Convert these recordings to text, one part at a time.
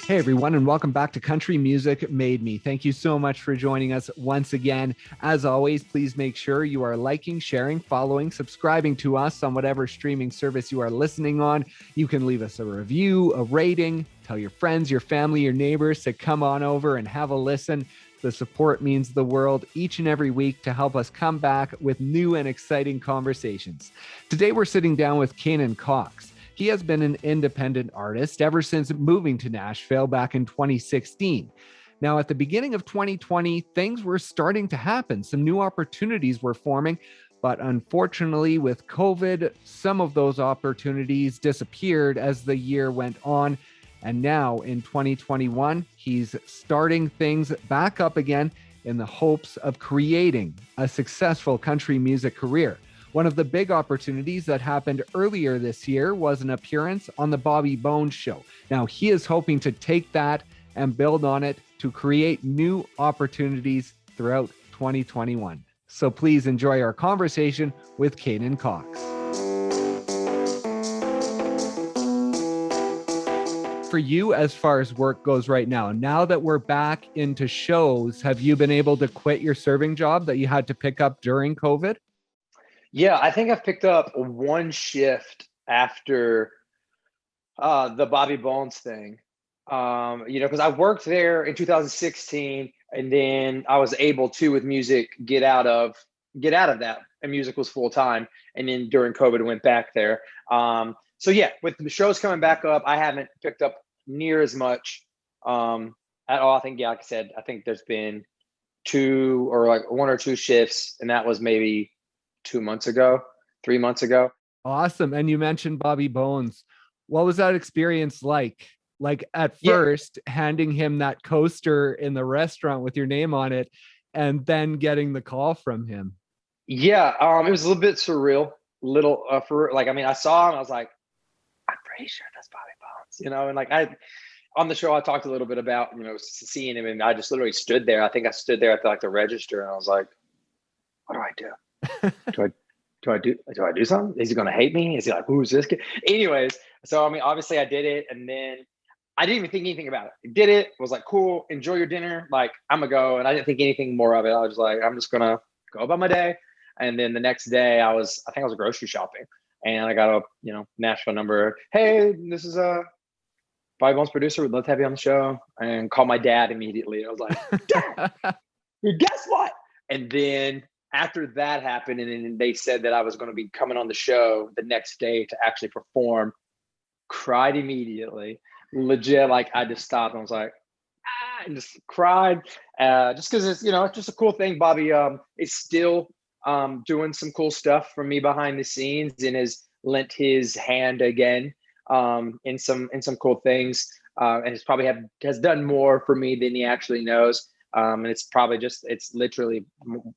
Hey everyone, and welcome back to Country Music Made Me. Thank you so much for joining us once again. As always, please make sure you are liking, sharing, following, subscribing to us on whatever streaming service you are listening on. You can leave us a review, a rating, tell your friends, your family, your neighbors to come on over and have a listen. The support means the world each and every week to help us come back with new and exciting conversations. Today, we're sitting down with Canaan Cox. He has been an independent artist ever since moving to Nashville back in 2016. Now, at the beginning of 2020, things were starting to happen. Some new opportunities were forming, but unfortunately, with COVID, some of those opportunities disappeared as the year went on. And now in 2021, he's starting things back up again in the hopes of creating a successful country music career. One of the big opportunities that happened earlier this year was an appearance on the Bobby Bones Show. Now, he is hoping to take that and build on it to create new opportunities throughout 2021. So please enjoy our conversation with Canaan Cox. For you, as far as work goes right now that we're back into shows, have you been able to quit your serving job that you had to pick up during COVID? Yeah, I think I've picked up one shift after the Bobby Bones thing. Because I worked there in 2016, and then I was able to, with music, get out of that, and music was full time. And then during COVID, I went back there. So yeah, with the shows coming back up, I haven't picked up near as much at all. I think, yeah, like I said, I think there's been one or two shifts, and that was maybe 3 months ago. Awesome. And you mentioned Bobby Bones. What was that experience like? Like at Yeah, first, handing him that coaster in the restaurant with your name on it, and then getting the call from him. yeah. It was a little bit surreal. I saw him. I was like, I'm pretty sure that's Bobby Bones. And on the show, I talked a little bit about seeing him, and I just literally stood there. I think I stood there at the register, and I was like, what do I do? Do I do something? Is he going to hate me? Is he like, who's this kid? Anyways, so obviously I did it, and then I didn't even think anything about it. I did it. Was like, cool. Enjoy your dinner. Like, I'm gonna go, and I didn't think anything more of it. I was like, I'm just gonna go about my day. And then the next day, I think I was grocery shopping, and I got a Nashville number. Hey, this is Bobby Bones producer. We'd love to have you on the show. And call my dad immediately. I was like, Dad, guess what? And then after that happened, and then they said that I was going to be coming on the show the next day to actually perform, cried immediately. Legit, like I just stopped and was like, and just cried. Just because it's just a cool thing. Bobby is still doing some cool stuff for me behind the scenes, and has lent his hand again in some cool things, and has done more for me than he actually knows. And it's literally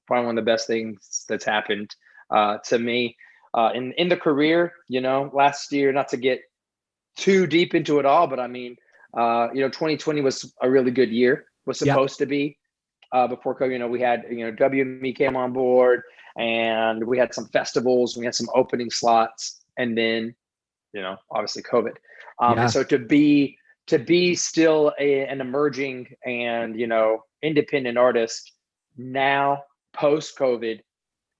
probably one of the best things that's happened to me in the career. Last year, not to get too deep into it all, but 2020 was a really good year. Was supposed to be before COVID. We had WME came on board, and we had some festivals, we had some opening slots, and then obviously COVID. And so to be still an emerging and independent artist now post COVID,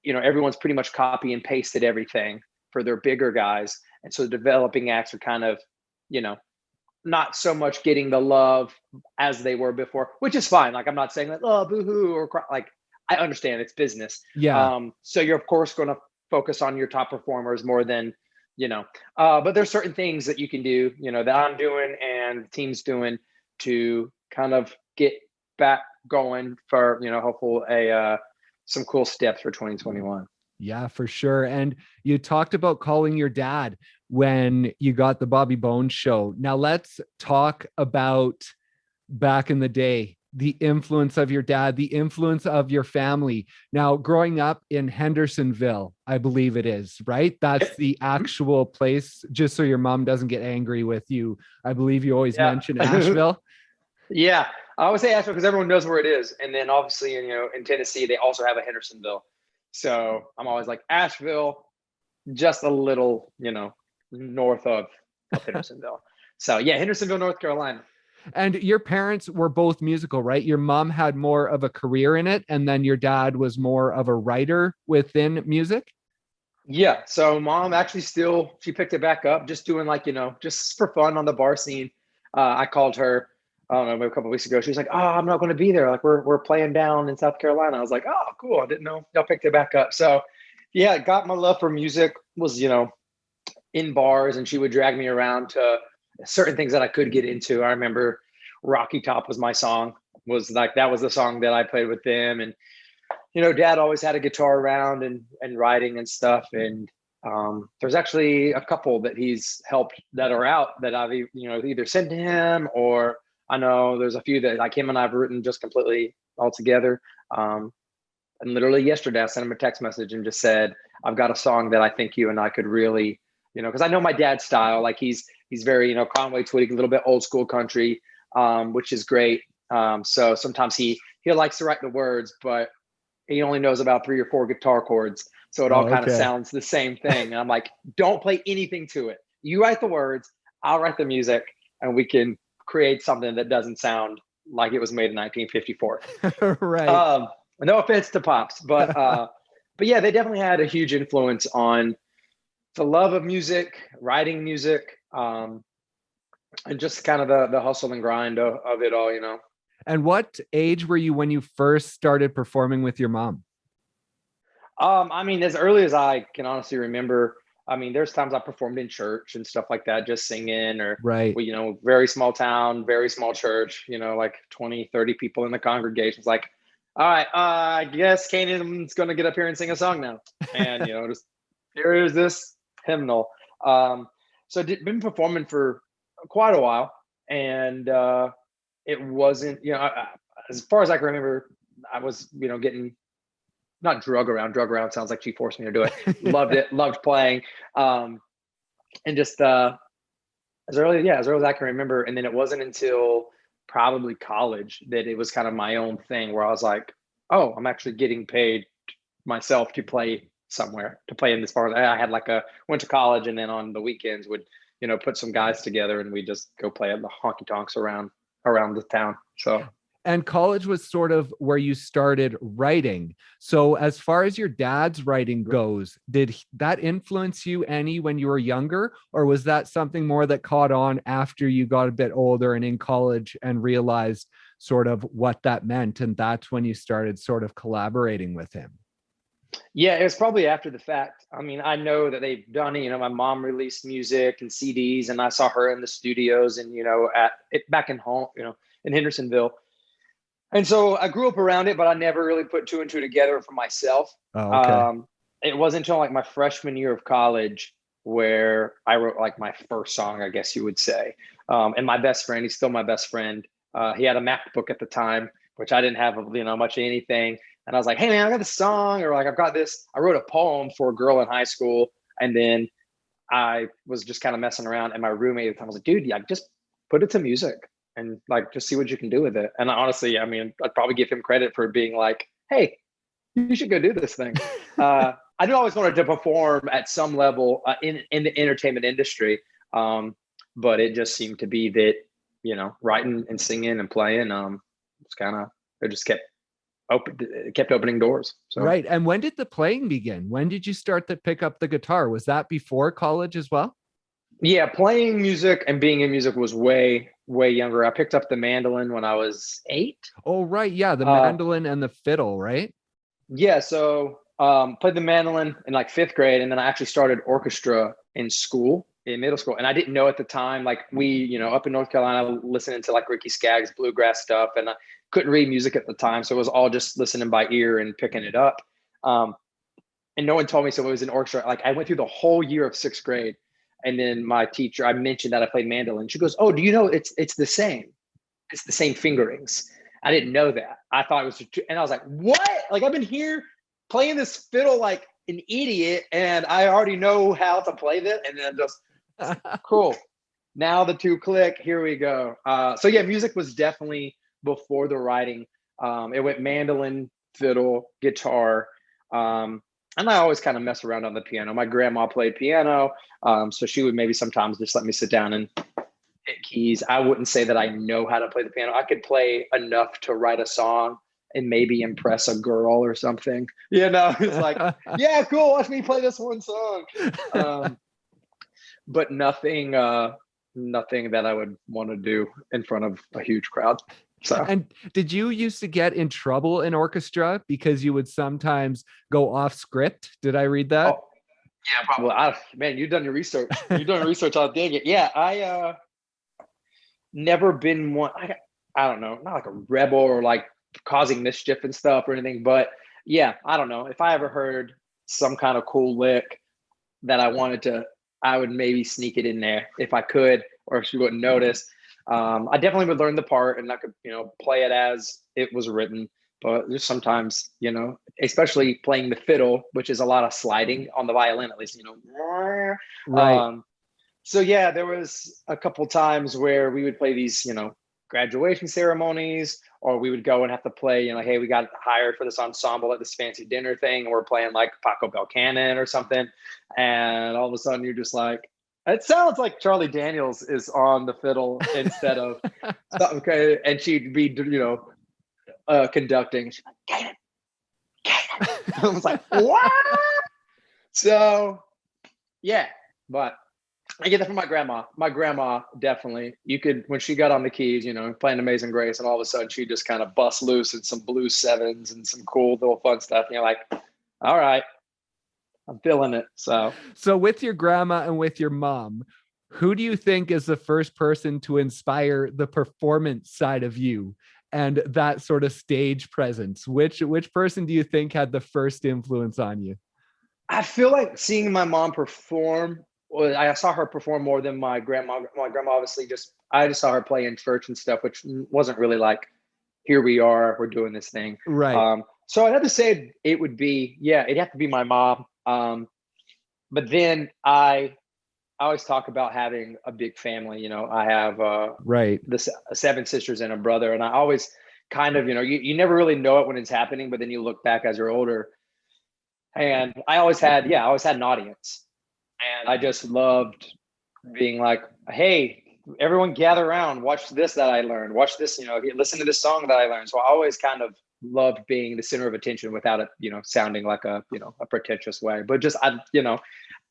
everyone's pretty much copy and pasted everything for their bigger guys, and so the developing acts are kind of not so much getting the love as they were before, which is fine. Like, I'm not saying like, oh, boohoo, or cry. Like, I understand it's business. So you're of course going to focus on your top performers more than but there's certain things that you can do, that I'm doing and the team's doing to kind of get back going for, hopefully some cool steps for 2021. Yeah, for sure. And you talked about calling your dad when you got the Bobby Bones Show. Now let's talk about back in the day, the influence of your dad, the influence of your family. Now, growing up in Hendersonville, I believe it is, right? That's the actual place, just so your mom doesn't get angry with you. I believe you always mention Asheville. Yeah, I always say Asheville because everyone knows where it is. And then obviously, in Tennessee, they also have a Hendersonville. So I'm always like, Asheville, just a little, north of Hendersonville. So yeah, Hendersonville, North Carolina. And your parents were both musical, right? Your mom had more of a career in it, and then your dad was more of a writer within music. Yeah. So mom actually still, she picked it back up, just doing like, just for fun on the bar scene. I called her, I don't know, maybe a couple of weeks ago. She was like, "Oh, I'm not going to be there. Like we're playing down in South Carolina." I was like, "Oh, cool. I didn't know y'all picked it back up." So yeah, got my love for music was, in bars, and she would drag me around to certain things that I could get into. I remember Rocky Top was my song, was like, that was the song that I played with them. And dad always had a guitar around and writing and stuff. And there's actually a couple that he's helped that are out that I've either sent to him, or I know there's a few that like him and I've written just completely all together. And literally yesterday I sent him a text message and just said, "I've got a song that I think you and I could really, because I know my dad's style, like he's very, Conway Twitty, a little bit old school country, which is great. So sometimes he likes to write the words, but he only knows about 3 or 4 guitar chords. So it all Oh, kind of okay. sounds the same thing. And I'm like, don't play anything to it. You write the words, I'll write the music, and we can create something that doesn't sound like it was made in 1954. Right. Um, no offense to Pops, but yeah, they definitely had a huge influence on the love of music, writing music, and just kind of the hustle and grind of it all. And what age were you when you first started performing with your mom? I mean, as early as I can honestly remember, I mean, there's times I performed in church and stuff like that, just singing, or Right. well, very small town, very small church, like 20, 30 people in the congregation. It's like, all right, I guess Canaan's going to get up here and sing a song now. And, just here is this hymnal. So been performing for quite a while. And it wasn't, as far as I can remember, I was, getting not drug around sounds like she forced me to do it. Loved it, loved playing. And just as early as I can remember. And then it wasn't until probably college that it was kind of my own thing, where I was like, oh, I'm actually getting paid myself to play somewhere, to play in this part. I had went to college, and then on the weekends would, put some guys together, and we just go play at the honky tonks around the town. So And college was sort of where you started writing. So, as far as your dad's writing goes, did that influence you any when you were younger? Or was that something more that caught on after you got a bit older and in college and realized sort of what that meant? And that's when you started sort of collaborating with him? yeah, it was probably after the fact. I mean, I know that they've done it. My mom released music and CDs, and I saw her in the studios, and at it back in home, in Hendersonville. And so I grew up around it, but I never really put two and two together for myself. Oh, okay. Um, it wasn't until like my freshman year of college where I wrote like my first song, I guess you would say. And my best friend, he's still my best friend. He had a MacBook at the time, which I didn't have, much of anything. And I was like, "Hey man, I got this song," or like, "I've got this." I wrote a poem for a girl in high school, and then I was just kind of messing around. And my roommate at the time was like, "Dude, yeah, just put it to music and like just see what you can do with it." And honestly, I mean, I'd probably give him credit for being like, "Hey, you should go do this thing." I do always wanted to perform at some level in the entertainment industry, but it just seemed to be that writing and singing and playing, it's kind of, it just kept opening doors. So Right. And when did the playing begin? When did you start to pick up the guitar? Was that before college as well? yeah, playing music and being in music was way way younger. I picked up the mandolin when I was 8. Oh, right. Yeah. The Uh, mandolin and the fiddle, right? Yeah, so played the mandolin in like 5th grade, and then I actually started orchestra in school, in middle school. And I didn't know at the time, like we, up in North Carolina, listening to like Ricky Skaggs bluegrass stuff, and I couldn't read music at the time, so it was all just listening by ear and picking it up. Um, and no one told me, so it was an orchestra. Like I went through the whole year of 6th grade, and then my teacher, I mentioned that I played mandolin. She goes, "Oh, do you know it's the same? It's the same fingerings." I didn't know that. I thought it was, and I was like, "What? Like I've been here playing this fiddle like an idiot, and I already know how to play this." And then just cool. Now the two click. Here we go. So yeah, music was definitely before the writing. It went mandolin, fiddle, guitar, and I always kind of mess around on the piano. My grandma played piano, so she would maybe sometimes just let me sit down and keys. I wouldn't say that I know how to play the piano. I could play enough to write a song and maybe impress a girl or something. It's like, yeah, cool. Watch me play this one song. But nothing that I would want to do in front of a huge crowd. So. And did you used to get in trouble in orchestra because you would sometimes go off script? Did I read that? Oh, yeah, probably. Man, you've done your research. I'll dig it. Yeah, I never been one. I don't know, not like a rebel or like causing mischief and stuff or anything. But yeah, I don't know. If I ever heard some kind of cool lick that I wanted to, I would maybe sneak it in there if I could, or if she wouldn't notice. I definitely would learn the part and I could, play it as it was written. But just sometimes, especially playing the fiddle, which is a lot of sliding on the violin, at least, Right. So yeah, there was a couple times where we would play these, graduation ceremonies, or we would go and have to play, hey, we got hired for this ensemble at this fancy dinner thing, and we're playing like Paco Belcanon or something. And all of a sudden you're just like, it sounds like Charlie Daniels is on the fiddle instead of okay. And she'd be, conducting. She's like, Canaan. I was like, what? So yeah, but I get that from my grandma. My grandma definitely, when she got on the keys, playing Amazing Grace, and all of a sudden she just kind of bust loose in some blues sevens and some cool little fun stuff. And you're like, all right, I'm feeling it. So with your grandma and with your mom, who do you think is the first person to inspire the performance side of you and that sort of stage presence? Which person do you think had the first influence on you? I feel like seeing my mom perform, I saw her perform more than my grandma. My grandma, obviously, I just saw her play in church and stuff, which wasn't really like, here we are, we're doing this thing. Right. So I'd have to say it would be, it'd have to be my mom. But then I always talk about having a big family. I have right. the 7 sisters and a brother, and I always kind of, you never really know it when it's happening, but then you look back as you're older. And I always had an audience, and I just loved being like, hey, everyone gather around, watch this that I learned, watch this, listen to this song that I learned. So I always kind of loved being the center of attention without it, sounding like a pretentious way, but just,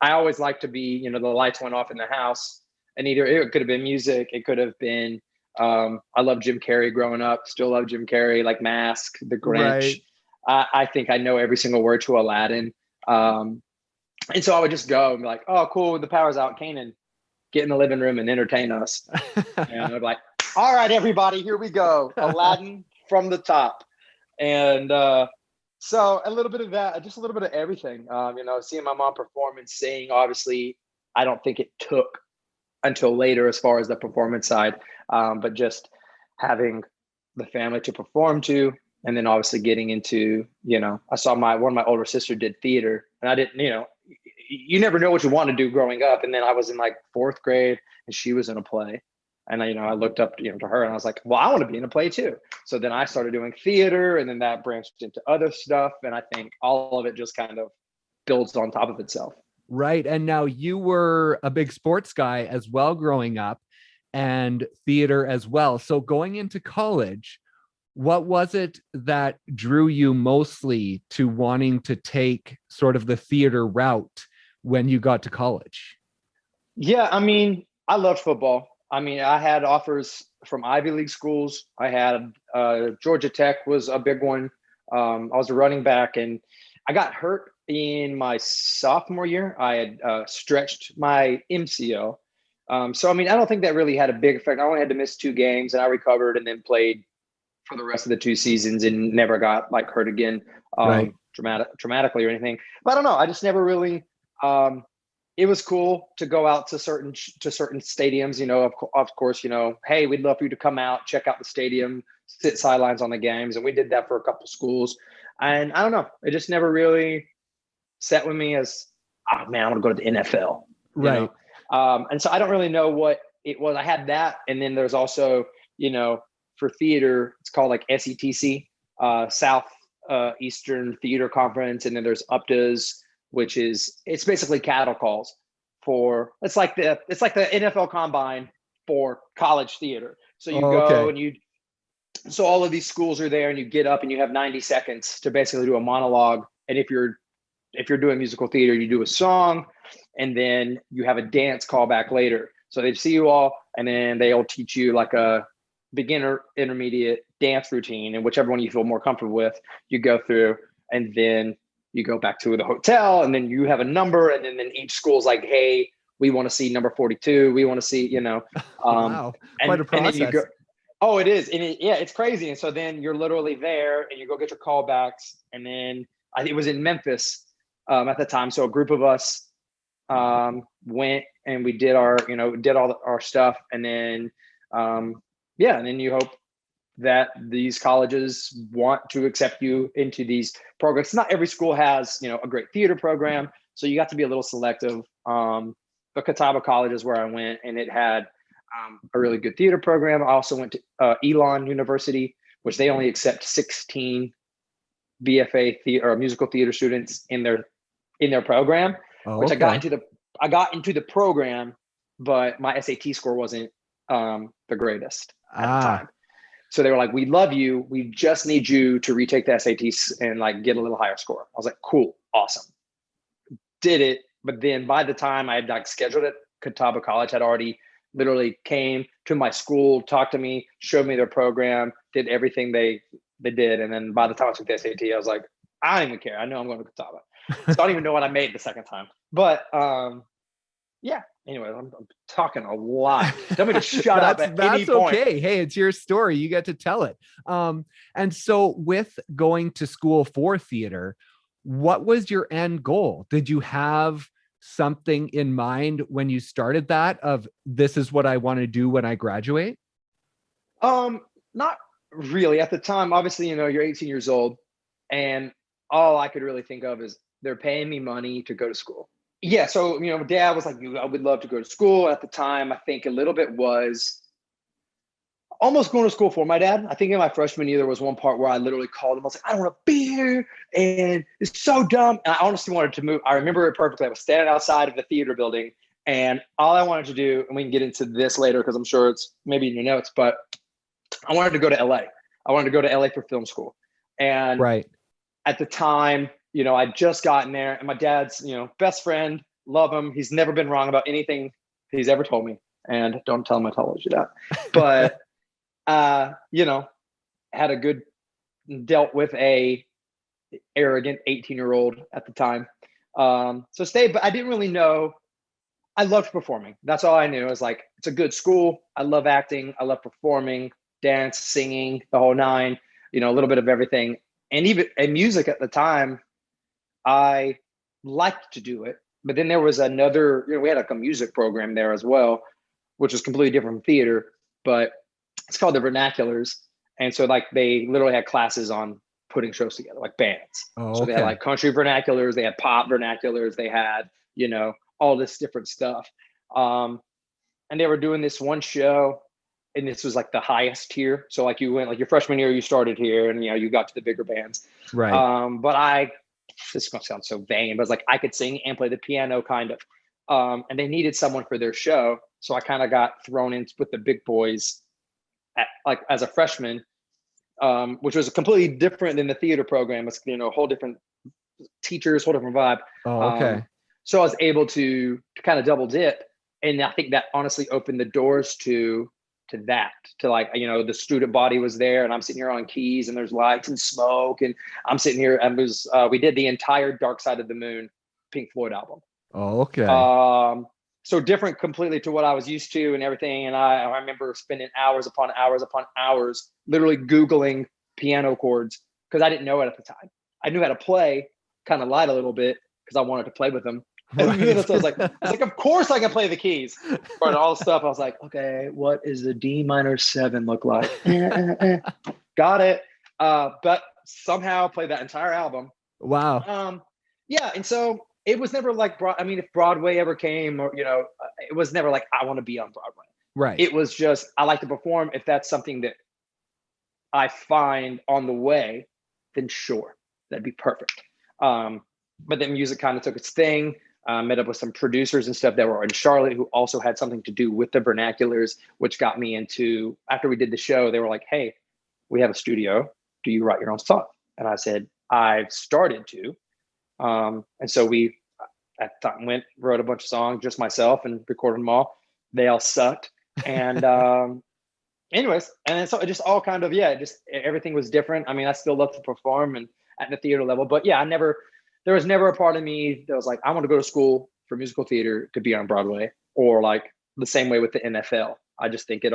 I always like to be, the lights went off in the house, and either it could have been music, it could have been, I love Jim Carrey growing up, still love Jim Carrey, like Mask, The Grinch. Right. I think I know every single word to Aladdin. And so I would just go and be like, oh, cool, the power's out, Canaan, get in the living room and entertain us. And I'd be like, all right, everybody, here we go. Aladdin from the top. And so a little bit of that, just a little bit of everything. Seeing my mom perform and sing, obviously, I don't think it took until later as far as the performance side, but just having the family to perform to. And then obviously getting into, I saw one of my older sister did theater, and I didn't, you never know what you want to do growing up. And then I was in like 4th grade and she was in a play. And I looked up, to her, and I was like, well, I want to be in a play too. So then I started doing theater, and then that branched into other stuff. And I think all of it just kind of builds on top of itself. Right. And now you were a big sports guy as well growing up, and theater as well. So going into college, what was it that drew you mostly to wanting to take sort of the theater route when you got to college? Yeah, I loved football. I had offers from Ivy League schools. I had Georgia Tech was a big one. I was a running back, and I got hurt in my sophomore year. I had stretched my MCL. So, I don't think that really had a big effect. I only had to miss 2 games, and I recovered and then played for the rest of the 2 seasons and never got like hurt again, right. dramatically or anything. But I don't know. I just never really, it was cool to go out to certain stadiums, of course, hey, we'd love for you to come out, check out the stadium, sit sidelines on the games. And we did that for a couple schools. And I don't know, it just never really sat with me as, oh man, I want to go to the NFL. Right. And so I don't really know what it was. I had that. And then there's also, for theater, it's called like SETC, South Eastern Theater Conference. And then there's UPTAs, it's basically cattle calls it's like the NFL Combine for college theater. So you Oh, go okay. and so all of these schools are there, and you get up and you have 90 seconds to basically do a monologue. And if you're doing musical theater, you do a song, and then you have a dance callback later. So they see you all, and then they'll teach you like a beginner, intermediate dance routine, and whichever one you feel more comfortable with, you go through, and then you go back to the hotel, and then you have a number, and then each school's like, hey, we want to see number 42. We want to see, Wow, quite a and then you go, process. oh, it is. And yeah, it's crazy. And so then you're literally there and you go get your callbacks. And then I think it was in Memphis at the time. So a group of us went and we did did all our stuff. And then, and then you hope that these colleges want to accept you into these programs. Not every school has, a great theater program. So you got to be a little selective. The Catawba College is where I went, and it had a really good theater program. I also went to Elon University, which they only accept 16 BFA theater or musical theater students in their program. Oh, Which okay. I got into the program, but my SAT score wasn't the greatest at the Ah, time. So they were like, "We love you. We just need you to retake the SATs and like get a little higher score." I was like, "Cool, awesome." Did it, but then by the time I had like scheduled it, Catawba College had already literally came to my school, talked to me, showed me their program, did everything they did, and then by the time I took the SAT, I was like, I don't even care. I know I'm going to Catawba, so I don't even know what I made the second time. But yeah. Anyway, I'm talking a lot. Tell me to shut up at any that's point. okay. Hey, it's your story. You get to tell it. And so with going to school for theater, what was your end goal? Did you have something in mind when you started that of this is what I want to do when I graduate? Not really at the time. Obviously, you're 18 years old, and all I could really think of is they're paying me money to go to school. Yeah, so dad was like, I would love to go to school. At the time, I think a little bit was almost going to school for my dad. I think in my freshman year, there was one part where I literally called him. I was like, I don't want to be here, and it's so dumb. And I honestly wanted to move. I remember it perfectly. I was standing outside of the theater building, and all I wanted to do, and we can get into this later because I'm sure it's maybe in your notes, but I wanted to go to LA. I wanted to go to LA for film school. And Right. at the time, I'd just gotten there, and my dad's, best friend, love him. He's never been wrong about anything he's ever told me. And don't tell him I told you that. But, had a good, dealt with a arrogant 18-year-old at the time. So stayed, but I didn't really know. I loved performing. That's all I knew. I was like, it's a good school. I love acting. I love performing, dance, singing, the whole nine, a little bit of everything. And even in music at the time, I liked to do it. But then there was another, we had like a music program there as well, which was completely different from theater, but it's called the Vernaculars. And so like they literally had classes on putting shows together, like bands. Oh, So they had okay. like country vernaculars, they had pop vernaculars, they had, all this different stuff. And they were doing this one show, and this was like the highest tier. So like you went like your freshman year, you started here, and you got to the bigger bands. Right. But this is gonna sound so vain, but it's like I could sing and play the piano kind of. And they needed someone for their show. So I kind of got thrown in with the big boys as a freshman, which was completely different than the theater program. It's, whole different teachers, whole different vibe. Oh, okay. So I was able to kind of double dip. And I think that honestly opened the doors to that, to like, the student body was there, and I'm sitting here on keys, and there's lights and smoke, and I'm sitting here, and we did the entire Dark Side of the Moon Pink Floyd album. Oh, okay. So different completely to what I was used to and everything. And I remember spending hours upon hours upon hours, literally Googling piano chords, because I didn't know it at the time. I knew how to play, kind of lied a little bit because I wanted to play with them. Right. And so I was like, of course I can play the keys. But all the stuff, I was like, okay, what is the D minor 7 look like? Got it. But somehow played that entire album. Wow. Yeah, and so it was never like, if Broadway ever came, or it was never like I want to be on Broadway. Right. It was just I like to perform. If that's something that I find on the way, then sure, that'd be perfect. But then music kind of took its thing. Met up with some producers and stuff that were in Charlotte who also had something to do with the vernaculars, which got me into, after we did the show, they were like, hey, we have a studio. Do you write your own stuff? And I said, I've started to. And so we at the time wrote a bunch of songs, just myself, and recorded them all. They all sucked. And anyways, and so it just all kind of, just everything was different. I mean, I still love to perform and at the theater level, but there was never a part of me that was like, I want to go to school for musical theater to be on Broadway, or like the same way with the NFL. I just think I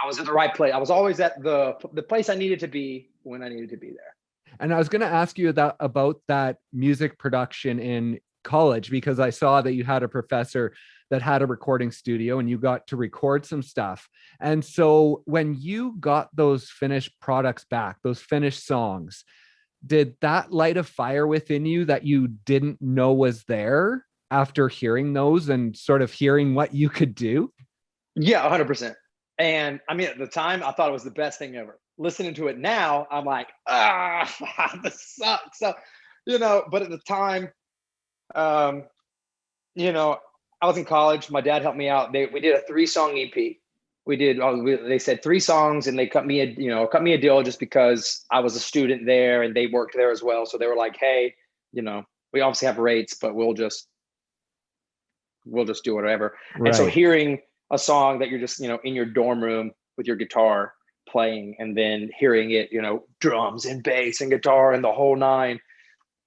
was at the right place. I was always at the place I needed to be when I needed to be there. And I was going to ask you about that music production in college, because I saw that you had a professor that had a recording studio and you got to record some stuff. And so when you got those finished products back, those finished songs, did that light a fire within you that you didn't know was there after hearing those and sort of hearing what you could do? Yeah, 100%. And I mean, at the time, I thought it was the best thing ever. Listening to it now, I'm like, this sucks. So, but at the time, I was in college. My dad helped me out. We did a 3-song EP. They said 3 songs, and they cut me a deal just because I was a student there and they worked there as well. So they were like, hey, we obviously have rates, but we'll just do whatever. Right. And so hearing a song that you're just, in your dorm room with your guitar playing, and then hearing it, drums and bass and guitar and the whole nine,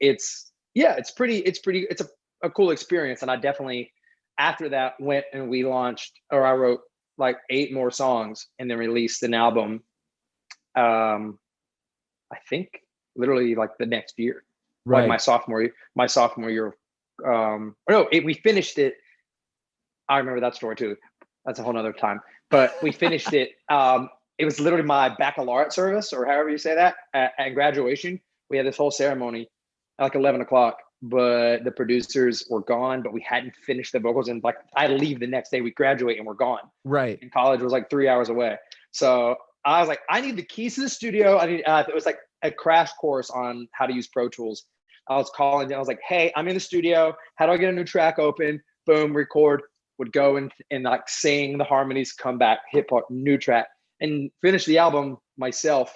it's a cool experience. And I definitely, after that, went and I wrote like 8 more songs and then released an album. I think literally like the next year, right? Like my sophomore year. We finished it. I remember that story too. That's a whole nother time, but we finished it. It was literally my baccalaureate service, or however you say that, at graduation. We had this whole ceremony at like 11 o'clock, but the producers were gone, but we hadn't finished the vocals. And like, I leave the next day, we graduate and we're gone. Right. And college was like 3 hours away. So I was like, I need the keys to the studio. It was like a crash course on how to use Pro Tools. I was calling, I was like, hey, I'm in the studio. How do I get a new track open? Boom, record, would go and like sing the harmonies, come back, hit part, new track, and finish the album myself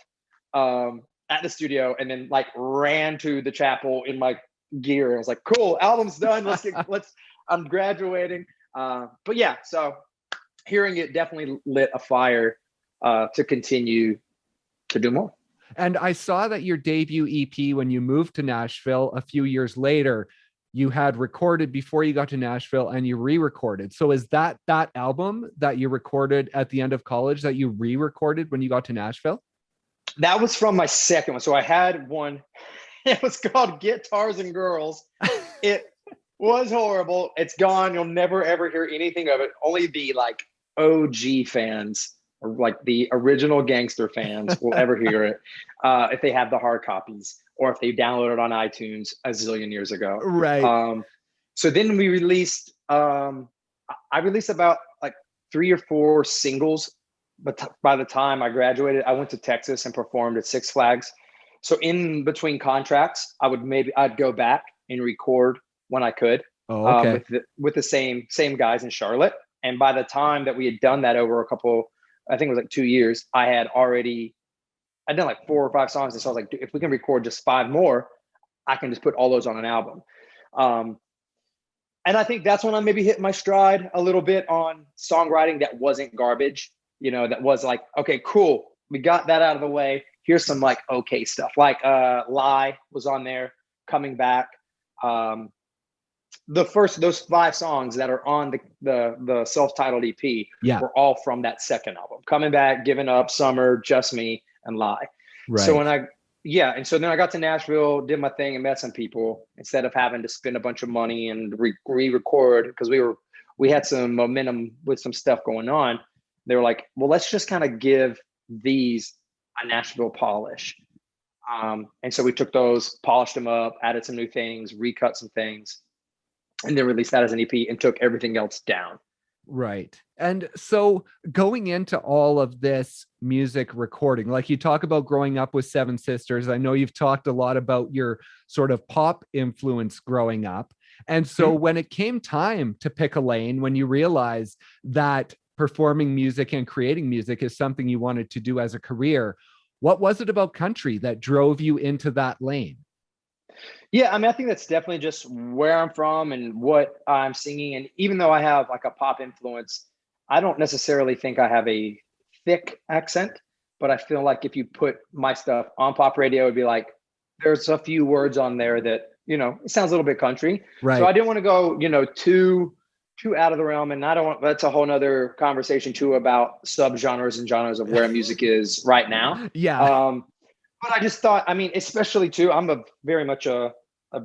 at the studio, and then like ran to the chapel in my gear. I was like, cool, album's done. I'm graduating. But yeah, so hearing it definitely lit a fire to continue to do more. And I saw that your debut EP, when you moved to Nashville a few years later, you had recorded before you got to Nashville and you re-recorded. So is that album that you recorded at the end of college that you re-recorded when you got to Nashville? That was from my second one. So I had one, it was called Guitars and Girls. It was horrible. It's gone. You'll never, ever hear anything of it. Only the like OG fans, or like the original gangster fans, will ever hear it if they have the hard copies, or if they downloaded it on iTunes a zillion years ago. Right. So then we released, I released about like 3 or 4 singles. But by the time I graduated, I went to Texas and performed at Six Flags. So in between contracts, I'd go back and record when I could. Oh, okay. With the same guys in Charlotte. And by the time that we had done that over a couple, I think it was like 2 years, I'd done like 4 or 5 songs. And so I was like, if we can record just 5 more, I can just put all those on an album. And I think that's when I maybe hit my stride a little bit on songwriting that wasn't garbage. That was like, okay, cool. We got that out of the way. Here's some like okay stuff. Like Lie was on there, Coming Back. Those 5 songs that are on the self-titled EP were all from that second album. Coming Back, Giving Up, Summer, Just Me, and Lie. Right. So and so then I got to Nashville, did my thing, and met some people instead of having to spend a bunch of money and re-record, because we had some momentum with some stuff going on. They were like, well, let's just kind of give these a Nashville polish. And so we took those, polished them up, added some new things, recut some things, and then released that as an EP and took everything else down. Right. And so going into all of this music recording, like you talk about growing up with Seven Sisters, I know you've talked a lot about your sort of pop influence growing up. And so when it came time to pick a lane, when you realized that performing music and creating music is something you wanted to do as a career, what was it about country that drove you into that lane? Yeah, I mean, I think that's definitely just where I'm from and what I'm singing. And even though I have like a pop influence, I don't necessarily think I have a thick accent, but I feel like if you put my stuff on pop radio, it'd be like there's a few words on there that, it sounds a little bit country. So I Right. didn't want to go, too out of the realm. And I don't want, that's a whole nother conversation too about subgenres and genres of where music is right now. Yeah. Um, but I just thought, I mean, especially too, I'm a very much a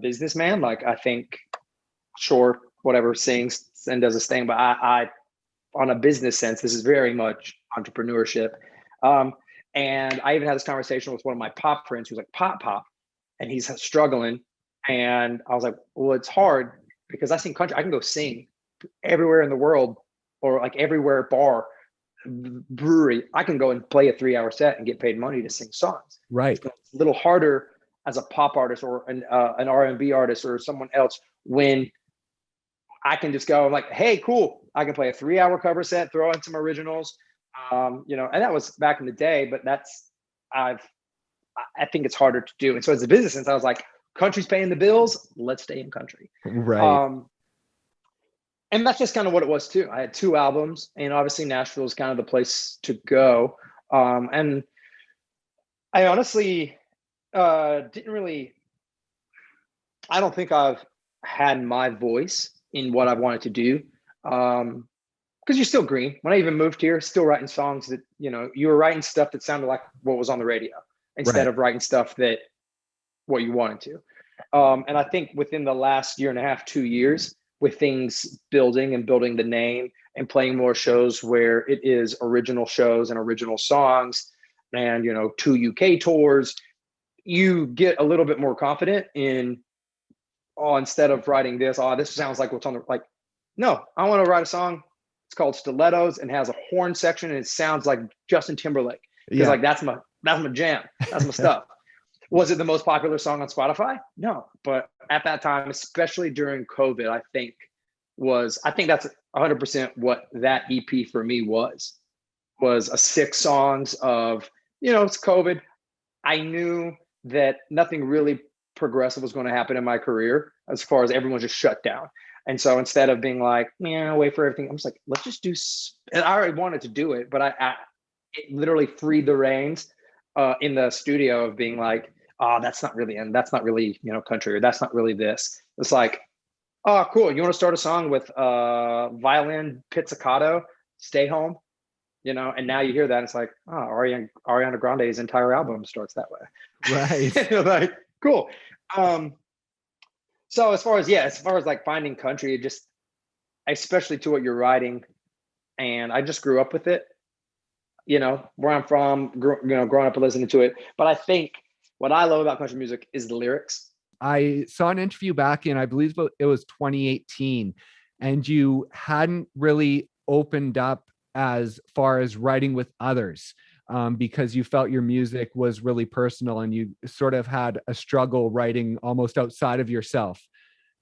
businessman. Like I think, sure, whatever sings and does his thing, but I on a business sense, this is very much entrepreneurship. Um, and I even had this conversation with one of my pop friends who's like pop, and he's struggling. And I was like, well, it's hard because I sing country. I can go sing everywhere in the world or like everywhere bar, brewery. I can go and play a 3-hour set and get paid money to sing songs. Right. It's a little harder as a pop artist or an R&B artist or someone else when I can just go like, hey, cool. I can play a 3-hour cover set, throw in some originals, and that was back in the day, but I think it's harder to do. And so as a business sense, I was like, country's paying the bills. Let's stay in country. Right. And that's just kind of what it was too. I had 2 albums and obviously Nashville is kind of the place to go. And I honestly didn't really, I don't think I've had my voice in what I wanted to do. Because you're still green. When I even moved here, still writing songs that, you were writing stuff that sounded like what was on the radio instead Right. of writing stuff that what you wanted to. And I think within the last year and a half, 2 years, with things building and building the name and playing more shows where it is original shows and original songs and, 2 UK tours, you get a little bit more confident in, instead of writing this, this sounds like what's on the, like, no, I want to write a song. It's called Stilettos and has a horn section and it sounds like Justin Timberlake. Because Yeah. like that's my jam. That's my stuff. Was it the most popular song on Spotify? No. But at that time, especially during COVID, I think that's 100% what that EP for me was a 6 songs of, it's COVID. I knew that nothing really progressive was going to happen in my career as far as everyone just shut down. And so instead of being like, wait for everything, I'm just like, let's just do, and I already wanted to do it, but it literally freed the reins in the studio of being like, that's not really, and that's not really, country, or that's not really this. It's like, oh, cool. You want to start a song with violin pizzicato, Stay Home, and now you hear that. It's like, Ariana Grande's entire album starts that way. Right. Like, cool. So as far as like finding country, it just, especially to what you're writing, and I just grew up with it, where I'm from, growing up and listening to it. But I think what I love about country music is the lyrics. I saw an interview back in, I believe it was 2018, and you hadn't really opened up as far as writing with others because you felt your music was really personal and you sort of had a struggle writing almost outside of yourself.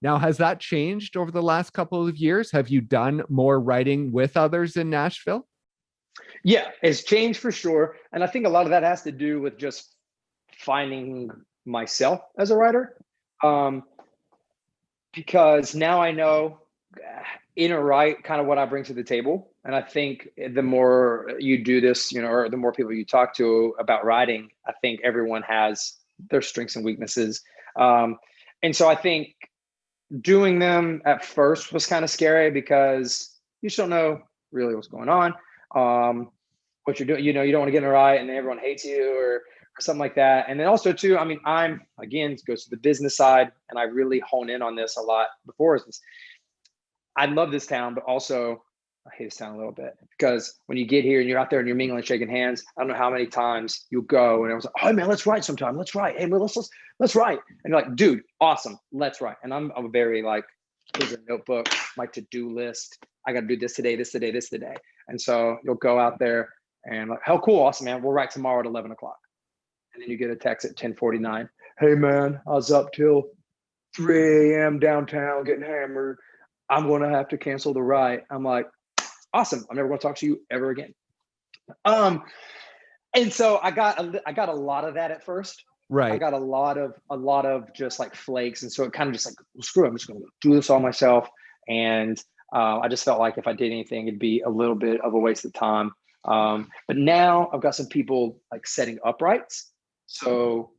Now, has that changed over the last couple of years? Have you done more writing with others in Nashville? Yeah, it's changed for sure. And I think a lot of that has to do with just finding myself as a writer. Because now I know in a right kind of what I bring to the table. And I think the more you do this, or the more people you talk to about writing, I think everyone has their strengths and weaknesses. And so I think doing them at first was kind of scary because you just don't know really what's going on. What you're doing, you don't want to get in a riot and then everyone hates you or something like that. And then also too, I mean, it goes to the business side and I really hone in on this a lot before. I love this town, but also I hate this town a little bit because when you get here and you're out there and you're mingling, shaking hands, I don't know how many times you go and I was like, oh man, let's write sometime. Let's write. Hey, let's write. And you're like, dude, awesome. Let's write. And I'm very like, here's a notebook, my to-do list. I got to do this today, this today, this today. And so you'll go out there and like, how cool, awesome, man. We'll write tomorrow at 11 o'clock. And then you get a text at 10:49. Hey man, I was up till 3 a.m. downtown getting hammered. I'm going to have to cancel the write. I'm like, awesome. I'm never going to talk to you ever again. And so I got a lot of that at first. Right. I got a lot of just like flakes. And so it kind of just like, well, screw it, I'm just going to do this all myself. And I just felt like if I did anything, it'd be a little bit of a waste of time. But now I've got some people like setting up rights. So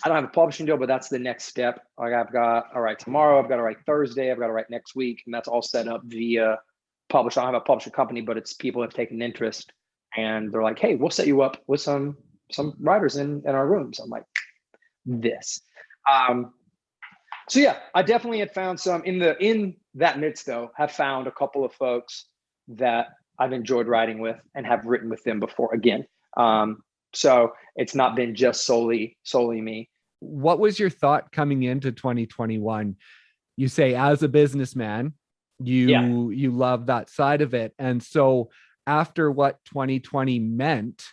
I don't have a publishing deal, but that's the next step. Like I've got, all right, tomorrow, I've got to write Thursday, I've got to write next week. And that's all set up via publisher. I don't have a publishing company, but it's people have taken interest and they're like, hey, we'll set you up with some writers in our rooms. I'm like, this. So yeah, I definitely had found some in that midst though, have found a couple of folks that I've enjoyed writing with and have written with them before again. So it's not been just solely me. What was your thought coming into 2021? You say as a businessman, you love that side of it. And so after what 2020 meant,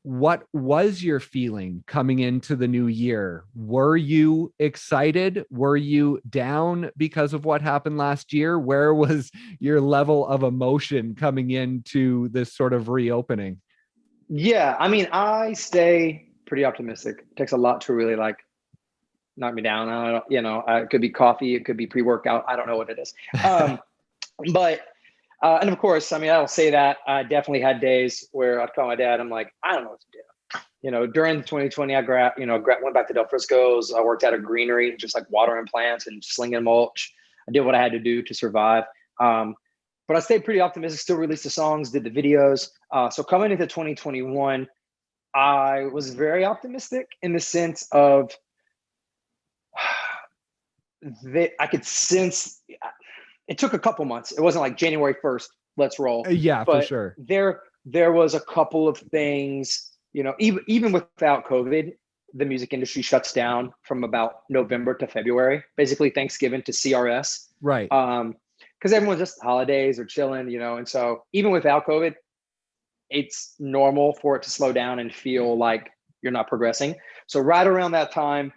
what was your feeling coming into the new year? Were you excited? Were you down because of what happened last year? Where was your level of emotion coming into this sort of reopening? Yeah, I mean, I stay pretty optimistic. It takes a lot to really like knock me down. I don't, it could be coffee, it could be pre-workout. I don't know what it is. But and of course, I mean, I don't say that. I definitely had days where I'd call my dad. I'm like, I don't know what to do. During 2020, I went back to Del Frisco's. I worked at a greenery, just like watering plants and slinging mulch. I did what I had to do to survive. But I stayed pretty optimistic, still released the songs, did the videos. So coming into 2021, I was very optimistic in the sense of that I could sense. It took a couple months. It wasn't like January 1st, let's roll. Yeah, but for sure. There was a couple of things, even without COVID, the music industry shuts down from about November to February, basically Thanksgiving to CRS. Right. Because everyone's just holidays or chilling, and so even without COVID, it's normal for it to slow down and feel like you're not progressing. So right around that time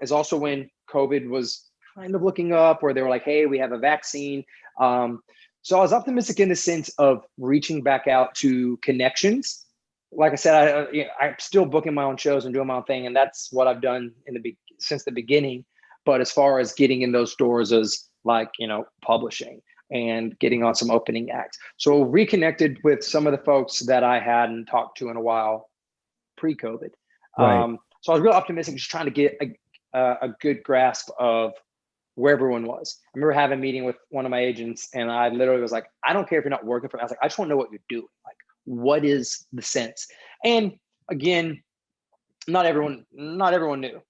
is also when COVID was kind of looking up, where they were like, hey, we have a vaccine. So I was optimistic in the sense of reaching back out to connections. Like I said, I'm still booking my own shows and doing my own thing, and that's what I've done since the beginning. But as far as getting in those doors as like, publishing and getting on some opening acts. So reconnected with some of the folks that I hadn't talked to in a while pre-COVID. Right. So I was real optimistic, just trying to get a good grasp of where everyone was. I remember having a meeting with one of my agents and I literally was like, I don't care if you're not working for me. I was like, I just want to know what you're doing. Like, what is the sense? And again, not everyone knew.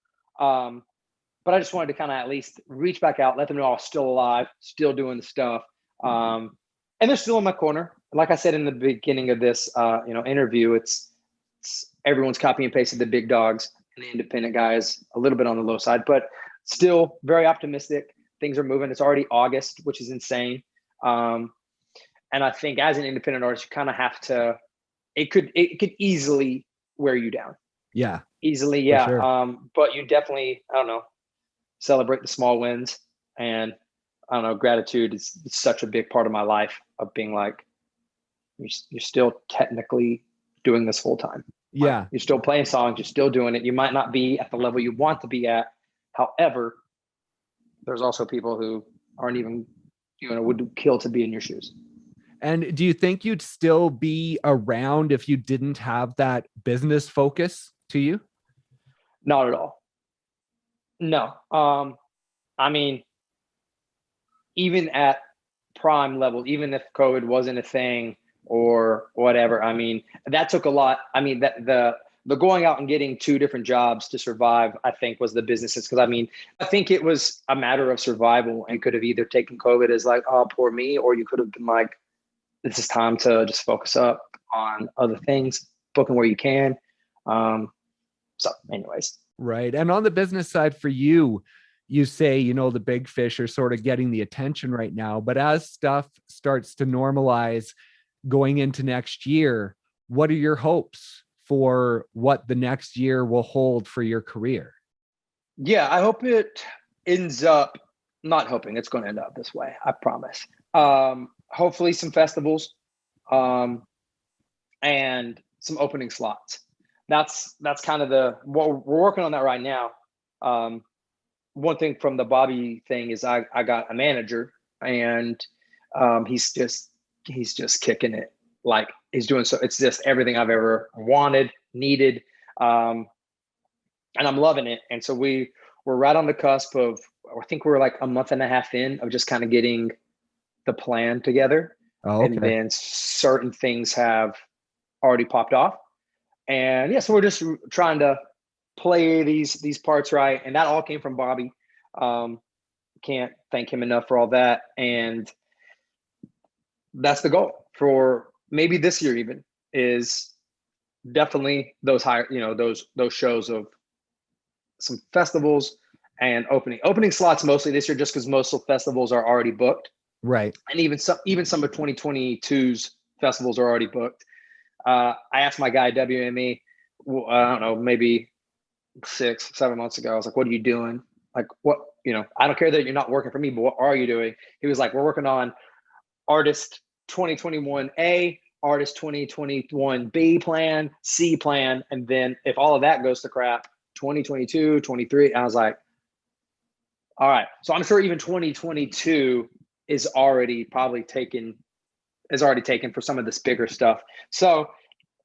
But I just wanted to kind of at least reach back out, let them know I was still alive, still doing the stuff. And they're still in my corner. Like I said in the beginning of this, interview, it's everyone's copy and pasted the big dogs, and the independent guys a little bit on the low side, but still very optimistic. Things are moving. It's already August, which is insane. And I think as an independent artist, you kind of have to. It could easily wear you down. Yeah. Easily, yeah. Sure. But you definitely, I don't know, celebrate the small wins. And I don't know, gratitude is such a big part of my life, of being like, you're still technically doing this full time. Yeah. Like, you're still playing songs, you're still doing it. You might not be at the level you want to be at. However, there's also people who aren't even, would kill to be in your shoes. And do you think you'd still be around if you didn't have that business focus to you? Not at all. No. I mean, even at prime level, even if COVID wasn't a thing or whatever, I mean, that took a lot. I mean, that the going out and getting 2 different jobs to survive, I think, was the businesses. Because I think it was a matter of survival, and could have either taken COVID as like, oh, poor me, or you could have been like, this is time to just focus up on other things, booking where you can. So anyways. Right. And on the business side for you, you say, you know, the big fish are sort of getting the attention right now, but as stuff starts to normalize going into next year, what are your hopes for what the next year will hold for your career? Yeah, I hope it ends up, not hoping it's going to end up this way, I promise. Hopefully some festivals, and some opening slots. That's kind of what we're working on that right now. One thing from the Bobby thing is I got a manager, and he's just kicking it. Like, he's doing so, it's just everything I've ever wanted, needed. And I'm loving it. And so we're right on the cusp of, I think we're like a month and a half in of just kind of getting the plan together. Oh, okay. And then certain things have already popped off. And yeah, so we're just trying to play these parts right. And that all came from Bobby. Can't thank him enough for all that. And that's the goal for maybe this year, even, is definitely those higher, you know, those shows of some festivals and opening slots mostly this year, just because most of the festivals are already booked. Right. And even some of 2022's festivals are already booked. I asked my guy WME, I don't know, maybe 6-7 months ago. I was like, "What are you doing? Like, what? You know, I don't care that you're not working for me, but what are you doing?" He was like, "We're working on artist 2021A, artist 2021B plan, C plan, and then if all of that goes to crap, 2022, 23." I was like, "All right." So I'm sure even 2022 is already taken for some of this bigger stuff. So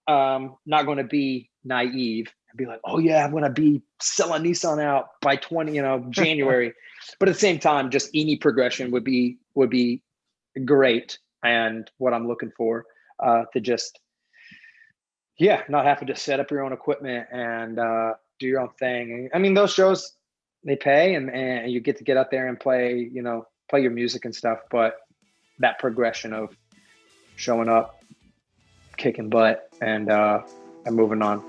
not going to be naive and be like, "Oh yeah, I'm going to be selling Nissan out by January." But at the same time, just any progression would be great. And what I'm looking for, to just, not have to just set up your own equipment and do your own thing. I mean, those shows, they pay, and you get to get out there and play your music and stuff. But that progression of showing up, kicking butt, and moving on.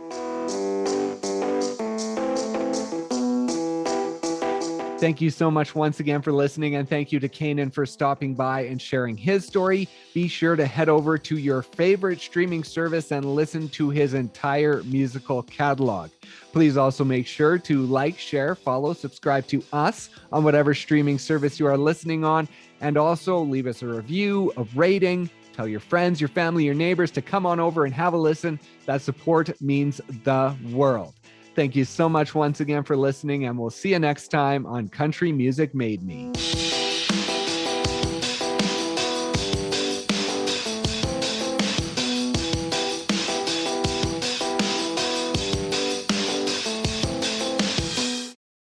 Thank you so much once again for listening, and thank you to Canaan for stopping by and sharing his story. Be sure to head over to your favorite streaming service and listen to his entire musical catalog. Please also make sure to like, share, follow, subscribe to us on whatever streaming service you are listening on, and also leave us a review, a rating. Tell your friends, your family, your neighbors to come on over and have a listen. That support means the world. Thank you so much once again for listening, and we'll see you next time on Country Music Made Me.